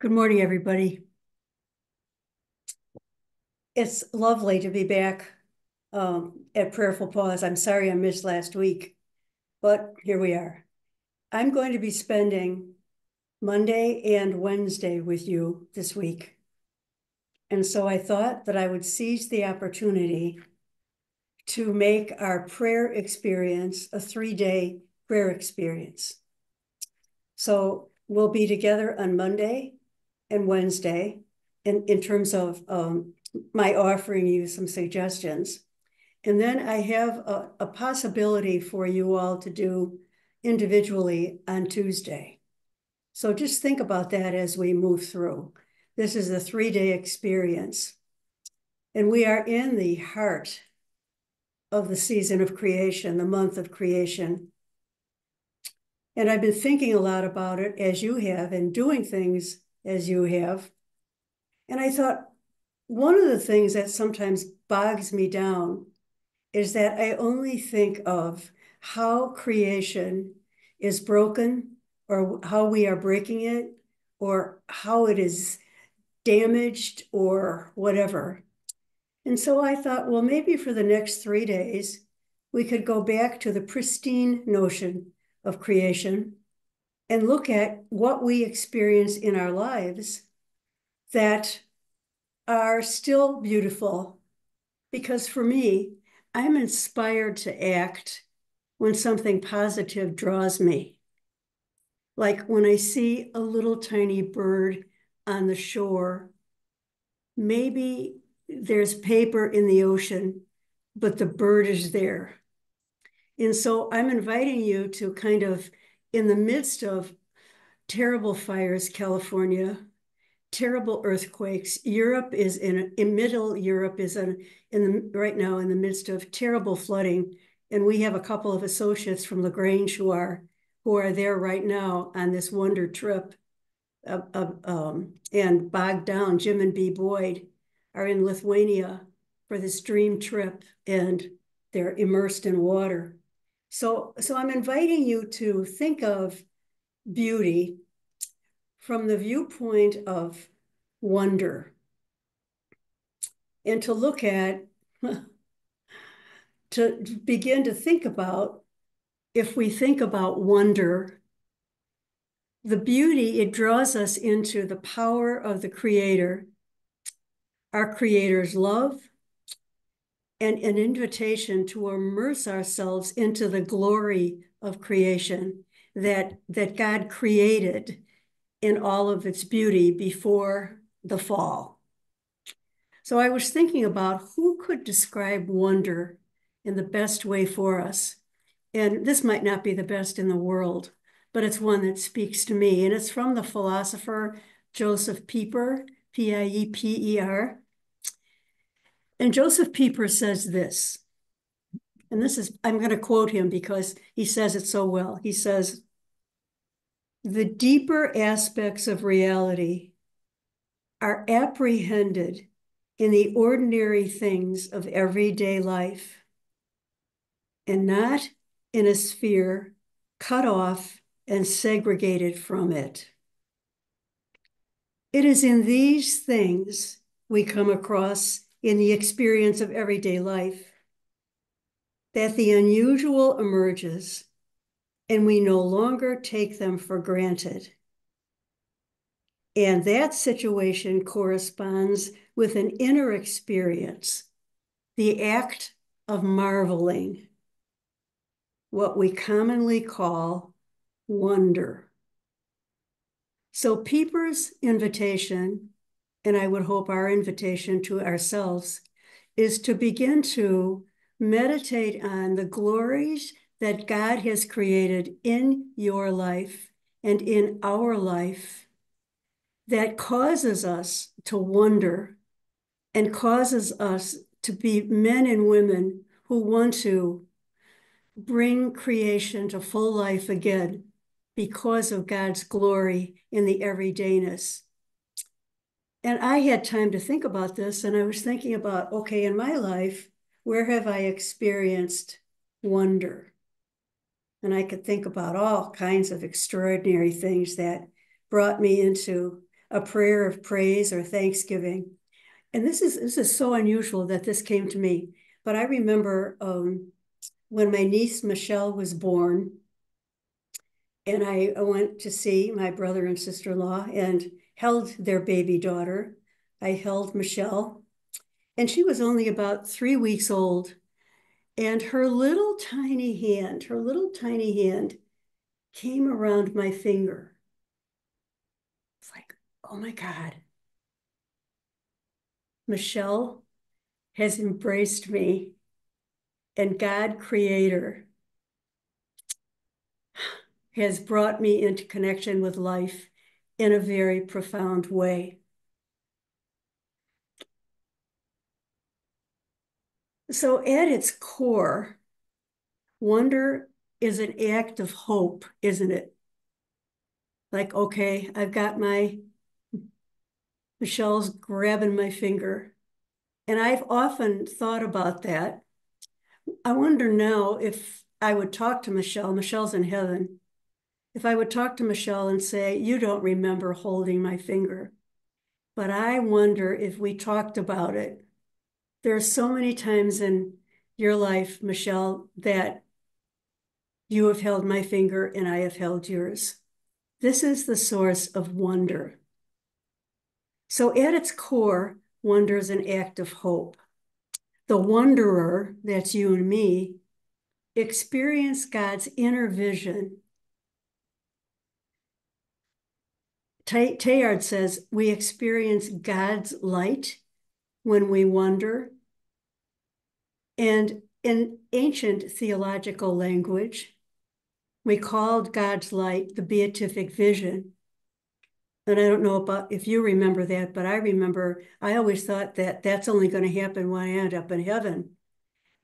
Good morning, everybody. It's lovely to be back at Prayerful Pause. I'm sorry I missed last week, but here we are. I'm going to be spending Monday and Wednesday with you this week. And so I thought that I would seize the opportunity to make our prayer experience a 3-day prayer experience. So we'll be together on Monday and Wednesday in terms of my offering you some suggestions. And then I have a possibility for you all to do individually on Tuesday. So just think about that as we move through. This is a 3-day experience. And we are in the heart of the season of creation, the month of creation. And I've been thinking a lot about it as you have and doing things as you have. And I thought, one of the things that sometimes bogs me down is that I only think of how creation is broken or how we are breaking it or how it is damaged or whatever. And so I thought, well, maybe for the next 3 days, we could go back to the pristine notion of creation and look at what we experience in our lives that are still beautiful. Because for me, I'm inspired to act when something positive draws me. Like when I see a little tiny bird on the shore, maybe there's paper in the ocean, but the bird is there. And so I'm inviting you to kind of, in the midst of terrible fires, California, terrible earthquakes. Europe is middle Europe is right now in the midst of terrible flooding. And we have a couple of associates from LaGrange who are there right now on this wonder trip. And bogged down, Jim and B. Boyd are in Lithuania for this dream trip, and they're immersed in water. So I'm inviting you to think of beauty from the viewpoint of wonder and to look at, to begin to think about, if we think about wonder, the beauty, it draws us into the power of the Creator, our Creator's love, and an invitation to immerse ourselves into the glory of creation that God created in all of its beauty before the fall. So I was thinking about who could describe wonder in the best way for us. And this might not be the best in the world, but it's one that speaks to me. And it's from the philosopher Joseph Pieper, Pieper. And Joseph Pieper says this, and this is, I'm going to quote him because he says it so well. He says, "The deeper aspects of reality are apprehended in the ordinary things of everyday life, and not in a sphere cut off and segregated from it. It is in these things we come across in the experience of everyday life that the unusual emerges, and we no longer take them for granted. And that situation corresponds with an inner experience, the act of marveling, what we commonly call wonder." So Pieper's invitation, and I would hope our invitation to ourselves, is to begin to meditate on the glories that God has created in your life and in our life that causes us to wonder and causes us to be men and women who want to bring creation to full life again because of God's glory in the everydayness. And I had time to think about this, and I was thinking about, okay, in my life, where have I experienced wonder? And I could think about all kinds of extraordinary things that brought me into a prayer of praise or thanksgiving. And this is so unusual that this came to me. But I remember when my niece Michelle was born, and I went to see my brother and sister-in-law and held their baby daughter. I held Michelle, and she was only about 3 weeks old. And her little tiny hand came around my finger. It's like, oh my God, Michelle has embraced me, and God, Creator, has brought me into connection with life in a very profound way. So, at its core, wonder is an act of hope, isn't it? Like, okay, I've got Michelle's grabbing my finger. And I've often thought about that. I wonder now if I would talk to Michelle's in heaven, if I would talk to Michelle and say, you don't remember holding my finger, but I wonder if we talked about it. There are so many times in your life, Michelle, that you have held my finger and I have held yours. This is the source of wonder. So at its core, wonder is an act of hope. The wanderer, that's you and me, experience God's inner vision. Teilhard says we experience God's light when we wonder. And in ancient theological language, we called God's light the beatific vision. And I don't know about if you remember that, but I remember I always thought that that's only going to happen when I end up in heaven.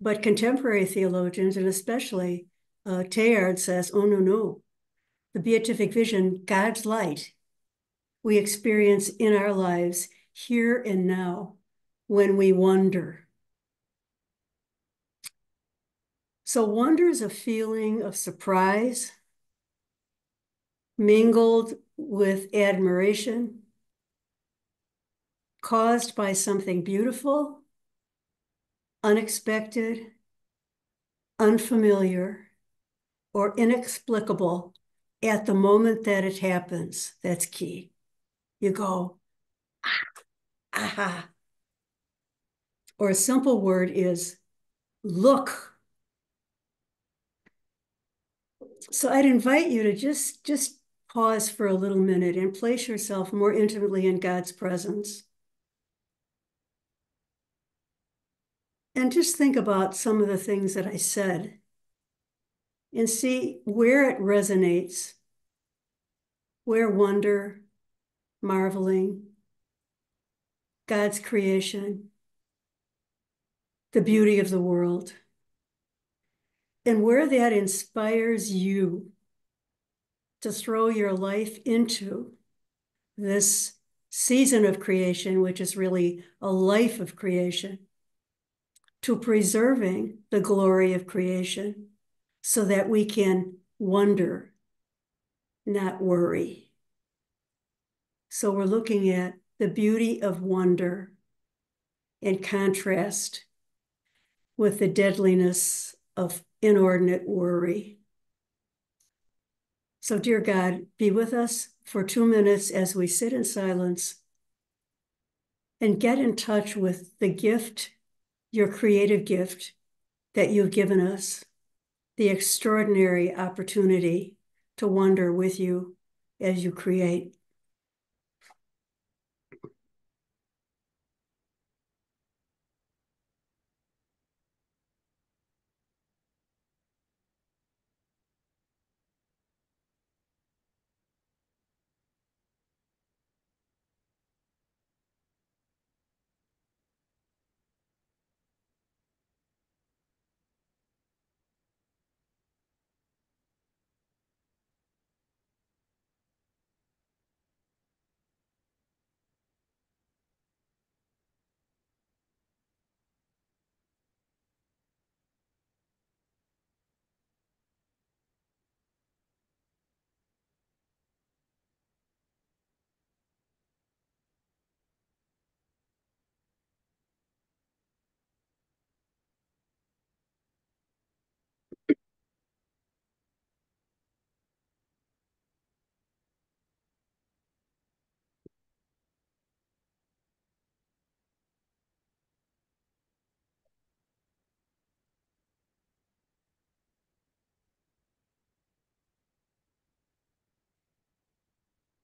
But contemporary theologians, and especially Teilhard says, oh, no. The beatific vision, God's light, we experience in our lives here and now when we wonder. So wonder is a feeling of surprise, mingled with admiration, caused by something beautiful, unexpected, unfamiliar, or inexplicable at the moment that it happens. That's key. You go, aha. Or a simple word is look. So I'd invite you to just pause for a little minute and place yourself more intimately in God's presence. And just think about some of the things that I said and see where it resonates, where wonder, marveling, God's creation, the beauty of the world, and where that inspires you to throw your life into this season of creation, which is really a life of creation, to preserving the glory of creation so that we can wonder, not worry. So we're looking at the beauty of wonder in contrast with the deadliness of inordinate worry. So, dear God, be with us for 2 minutes as we sit in silence and get in touch with the gift, your creative gift that you've given us, the extraordinary opportunity to wonder with you as you create.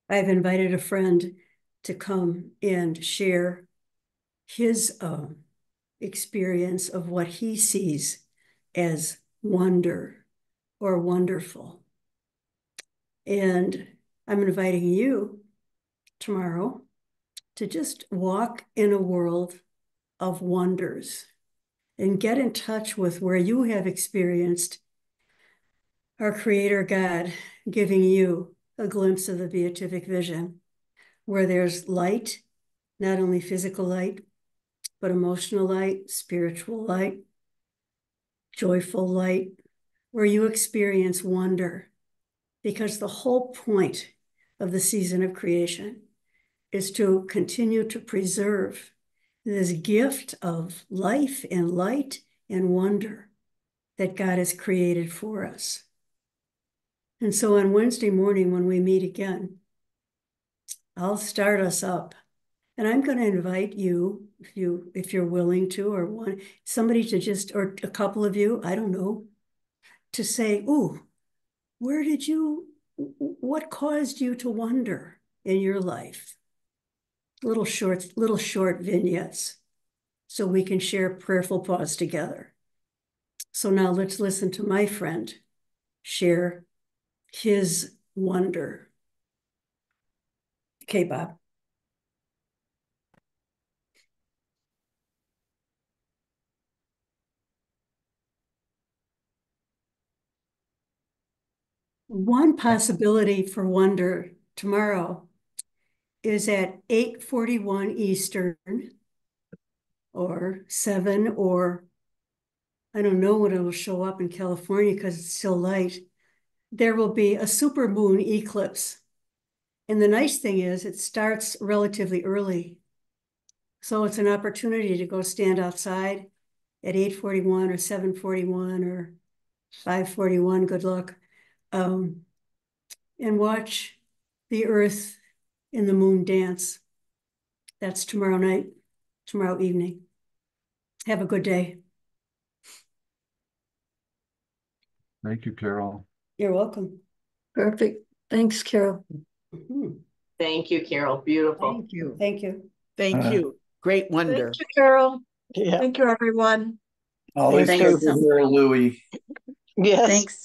I've invited a friend to come and share his experience of what he sees as wonder or wonderful. And I'm inviting you tomorrow to just walk in a world of wonders and get in touch with where you have experienced our Creator God giving you a glimpse of the beatific vision, where there's light, not only physical light, but emotional light, spiritual light, joyful light, where you experience wonder. Because the whole point of the season of creation is to continue to preserve this gift of life and light and wonder that God has created for us. And so on Wednesday morning, when we meet again, I'll start us up. And I'm going to invite you, if you're willing to, or want somebody to just, or a couple of you, I don't know, to say, ooh, what caused you to wonder in your life? Little short vignettes, so we can share prayerful pause together. So now let's listen to my friend share his wonder. Okay, Bob. One possibility for wonder tomorrow is at 8:41 Eastern, or 7, or I don't know when it'll show up in California because it's still light. There will be a supermoon eclipse. And the nice thing is it starts relatively early. So it's an opportunity to go stand outside at 8:41 or 7:41 or 5:41, good luck, and watch the earth and the moon dance. That's tomorrow night, tomorrow evening. Have a good day. Thank you, Carol. You're welcome. Perfect. Thanks, Carol. Mm-hmm. Thank you, Carol. Beautiful. Thank you. Thank you. Thank you. Great wonder. Thank you, Carol. Yeah. Thank you, everyone. Always Thanks good so to hear Louie. Yes. Thanks.